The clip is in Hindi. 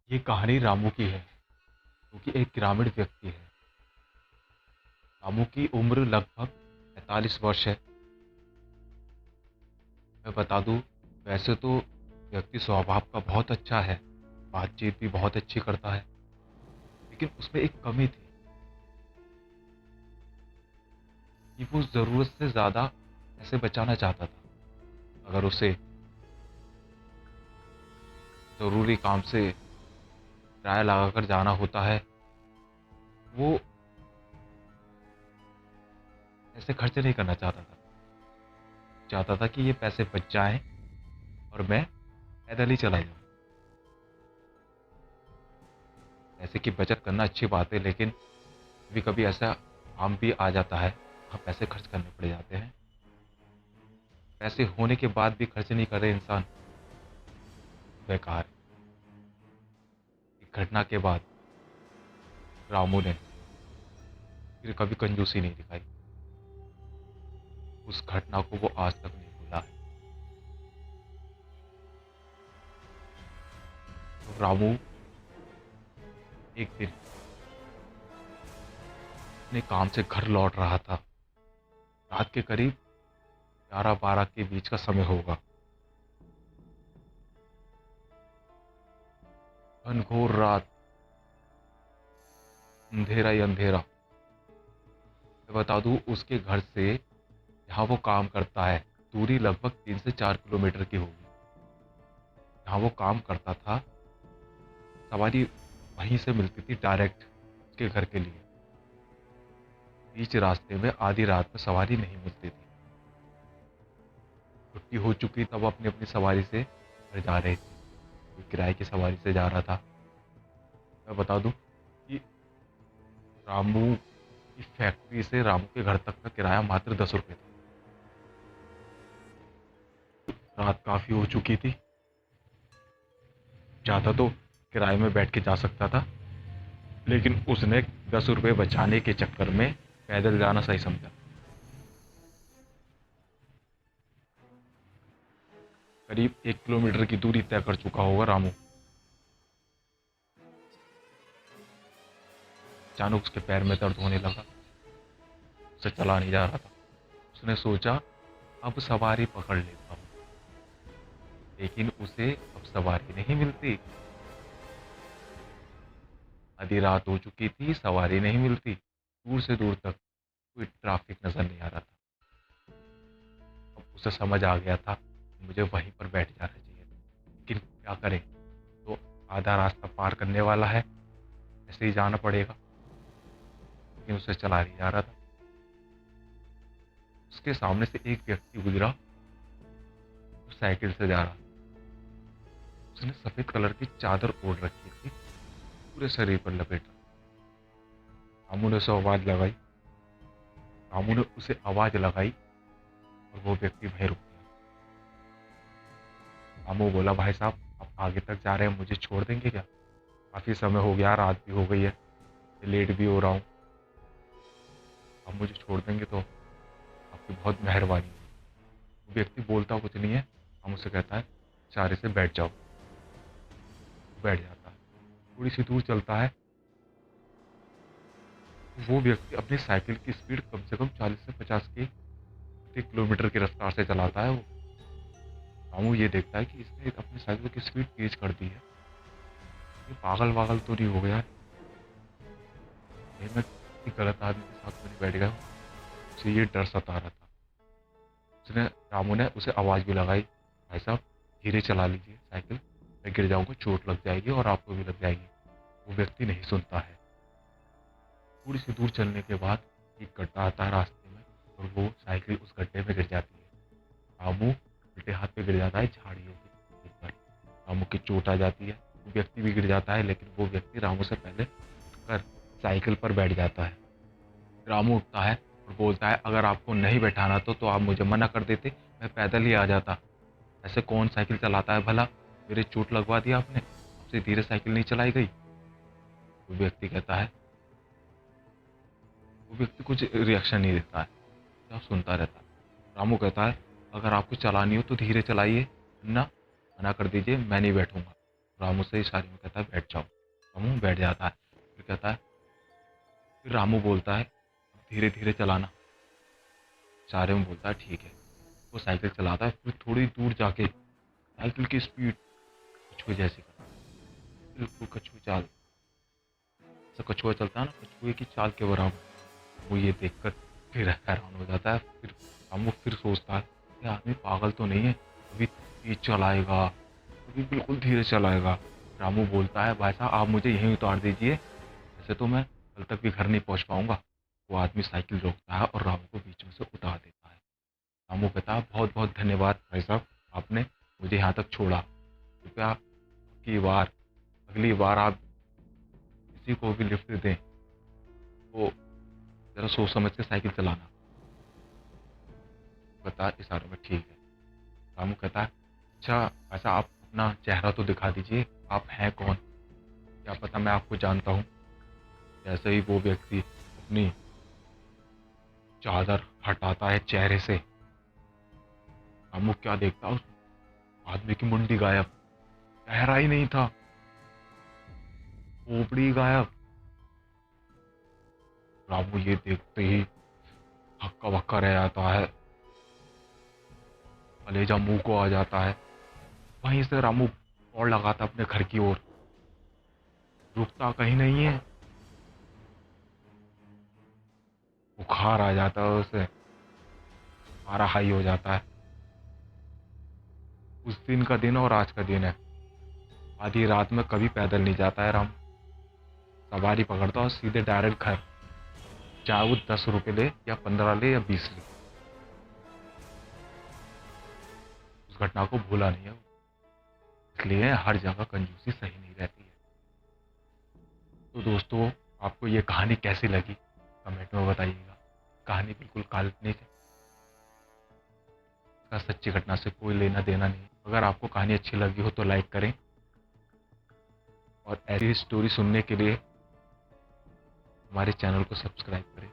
ये कहानी रामू की है, जो कि एक ग्रामीण व्यक्ति है। रामू की उम्र लगभग 45 वर्ष है। मैं बता दूं, वैसे तो व्यक्ति स्वभाव का बहुत अच्छा है, बातचीत भी बहुत अच्छी करता है, लेकिन उसमें एक कमी थी कि वो ज़रूरत से ज़्यादा पैसे बचाना चाहता था। अगर उसे ज़रूरी काम से किराया लगाकर जाना होता है, वो ऐसे खर्च नहीं करना चाहता था। चाहता था कि ये पैसे बच जाएँ और मैं पैदल ही चला जाऊँ। पैसे की बचत करना अच्छी बात है, लेकिन कभी-कभी ऐसा काम भी आ जाता है, वहाँ पैसे खर्च करने पड़ जाते हैं। पैसे होने के बाद भी खर्च नहीं करे इंसान, बेकार है। एक घटना के बाद रामू ने फिर कभी कंजूसी नहीं दिखाई। उस घटना को वो आज तक नहीं भूला है। तो रामू एक दिन अपने काम से घर लौट रहा था। रात के करीब 11-12 के बीच का समय होगा। घनघोर रात, अंधेरा ही अंधेरा। मैं बता दूं, उसके घर से जहाँ वो काम करता है, दूरी लगभग 3 से 4 किलोमीटर की होगी। जहाँ वो काम करता था, सवारी वहीं से मिलती थी डायरेक्ट उसके घर के लिए। बीच रास्ते में आधी रात में सवारी नहीं मिलती थी। छुट्टी हो चुकी तब अपनी अपनी सवारी से घर जा रहे थे। कोई किराए की सवारी से जा रहा था। मैं बता दूं कि रामू की फैक्ट्री से रामू के घर तक का किराया मात्र 10 रुपये था। रात काफी हो चुकी थी। चाहता तो किराए में बैठ के जा सकता था, लेकिन उसने 10 रुपये बचाने के चक्कर में पैदल जाना सही समझा। करीब 1 किलोमीटर की दूरी तय कर चुका होगा रामू। अचानक उसके पैर में दर्द होने लगा। उसे चला नहीं जा रहा था। उसने सोचा, अब सवारी पकड़ लेता हूँ, लेकिन उसे अब सवारी नहीं मिलती। आधी रात हो चुकी थी, सवारी नहीं मिलती। दूर से दूर तक कोई ट्रैफिक नजर नहीं आ रहा था। अब उसे समझ आ गया था कि मुझे वहीं पर बैठ जाना चाहिए, लेकिन क्या करे। तो आधा रास्ता पार करने वाला है, ऐसे ही जाना पड़ेगा। लेकिन उसे चला नहीं जा रहा था। उसके सामने से एक व्यक्ति गुजरा, वो साइकिल से जा रहा था। उसने सफेद कलर की चादर ओढ़ रखी थी, पूरे शरीर पर लपेटा। रामू ने उसे आवाज लगाई। रामू ने उसे आवाज लगाई और वो व्यक्ति वहीं रुक गया। रामू बोला, भाई साहब, आप आगे तक जा रहे हैं, मुझे छोड़ देंगे क्या? काफी समय हो गया, रात भी हो गई है, लेट भी हो रहा हूँ। आप मुझे छोड़ देंगे तो आपकी बहुत मेहरबानी होगी। वो व्यक्ति बोलता कुछ नहीं है। हम उसे कहता है, इशारे से बैठ जाओ। वो बैठ जाता है। थोड़ी सी दूर चलता है। वो व्यक्ति अपनी साइकिल की स्पीड कम से कम 40 से 50 की प्रति किलोमीटर की रफ्तार से चलाता है वो। रामू ये देखता है कि इसने अपनी साइकिल की स्पीड तेज कर दी है। ये पागल वागल तो नहीं हो गया है? कहीं मैं किसी गलत आदमी के साथ तो नहीं बैठ गया हूँ? उसे ये डर सता रहा था। उसने रामू ने उसे आवाज भी लगाई, भाई साहब, धीरे चला लीजिए साइकिल, मैं गिर जाऊंगा, चोट लग जाएगी और आपको भी लग जाएगी। वो व्यक्ति नहीं सुनता है। थोड़ी सी दूर चलने के बाद एक गड्ढा आता है रास्ते में, और वो साइकिल उस गड्ढे में गिर जाती है। रामू उल्टे हाथ पे गिर जाता है झाड़ियों के ऊपर। रामू की चोट आ जाती है। वो व्यक्ति भी गिर जाता है, लेकिन वो व्यक्ति रामू से पहले उठकर साइकिल पर बैठ जाता है। रामू उठता है और बोलता है, अगर आपको नहीं बैठाना तो आप मुझे मना कर देते, मैं पैदल ही आ जाता। ऐसे कौन साइकिल चलाता है भला? मेरे चोट लगवा दिया आपने, आपसे धीरे साइकिल नहीं चलाई गई। वो व्यक्ति कहता है, वो व्यक्ति कुछ रिएक्शन नहीं देता है, सब सुनता रहता है। रामू कहता है, अगर आपको चलानी हो तो धीरे चलाइए, वरना मना कर दीजिए, मैं नहीं बैठूंगा। रामू से इशारे में कहता है बैठ जाओ। रामू बैठ जाता है। फिर कहता है, फिर रामू बोलता है धीरे धीरे चलाना। इशारे में बोलता है ठीक है। वो साइकिल चलाता है। फिर थोड़ी दूर जाके साइकिल की स्पीड कछुए जैसी करता है, बिल्कुल कछुए चाल। जैसे कछुआ चलता है ना, कछुए की चाल के बराबर। वो ये देखकर फिर हैरान हो जाता है। फिर रामू फिर सोचता है ये आदमी पागल तो नहीं है, अभी तेज चलाएगा, अभी बिल्कुल धीरे चलाएगा। रामू बोलता है भाई साहब आप मुझे यहीं उतार दीजिए, ऐसे तो मैं कल तक भी घर नहीं पहुंच पाऊंगा। वो आदमी साइकिल रोकता है और रामू को बीच में से उतार देता है। रामू कहता है बहुत बहुत धन्यवाद भाई साहब, आपने मुझे यहाँ तक छोड़ा। कृपया अगली बार आप किसी को भी लिफ्ट दें तो जरा सोच समझ के साइकिल चलाना। बता इशारों में ठीक है। रामू कहता है अच्छा ऐसा आप अपना चेहरा तो दिखा दीजिए, आप हैं कौन, क्या पता मैं आपको जानता हूँ। जैसे ही वो व्यक्ति अपनी चादर हटाता है चेहरे से, रामू क्या देखता है, उस आदमी की मुंडी गायब, चेहरा ही नहीं था, खोपड़ी गायब। रामू ये देखते ही हक्का बक्का रह जाता है, कलेजा मुंह को आ जाता है। वहीं से रामू दौड़ लगाता अपने घर की ओर, रुकता कहीं नहीं है। बुखार आ जाता है उसे, पारा हाई हो जाता है। उस दिन का दिन और आज का दिन है। आधी रात में कभी पैदल नहीं जाता है राम, सवारी पकड़ता और सीधे डायरेक्ट घर, चाहे वो 10 रुपए ले या 15 ले या 20 ले। उस घटना को भूला नहीं है वो। इसलिए हर जगह कंजूसी सही नहीं रहती है। तो दोस्तों आपको ये कहानी कैसी लगी कमेंट में बताइएगा। कहानी बिल्कुल काल्पनिक है, इसका सच्ची घटना से कोई लेना देना नहीं। अगर आपको कहानी अच्छी लगी हो तो लाइक करें, और ऐसी स्टोरी सुनने के लिए हमारे चैनल को सब्सक्राइब करें।